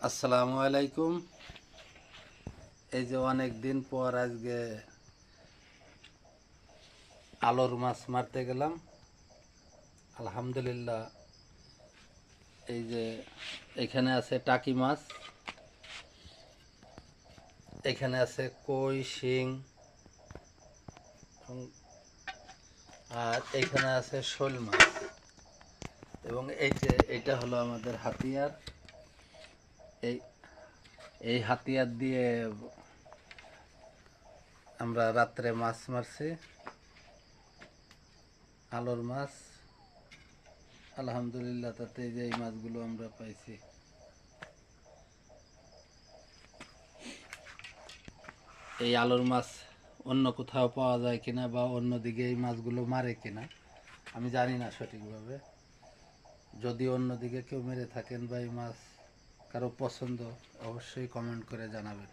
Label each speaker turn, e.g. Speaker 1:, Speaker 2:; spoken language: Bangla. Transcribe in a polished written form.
Speaker 1: আসসালামু আলাইকুম। এই যে অনেক দিন পর আজকে আলোর মাছ মারতে গেলাম। আলহামদুলিল্লাহ, এই যে এখানে আছে টাকি মাছ, এখানে আছে কই, শিং, আর এখানে আছে শোল মাছ। এবং এইটা হলো আমাদের হাতিয়ার। এই এই হাতিয়ার দিয়ে আমরা রাত্রে মাছ মারছি, আলোর মাছ। আলহামদুলিল্লাহ, তাতে যে এই মাছগুলো আমরা পাইছি। এই আলোর মাছ অন্য কোথাও পাওয়া যায় কিনা বা অন্যদিকে এই মাছগুলো মারে কিনা আমি জানি না সঠিকভাবে। যদি অন্যদিকে কেউ মেরে থাকেন বা এই মাছ কারো পছন্দ, অবশ্যই কমেন্ট করে জানাবেন।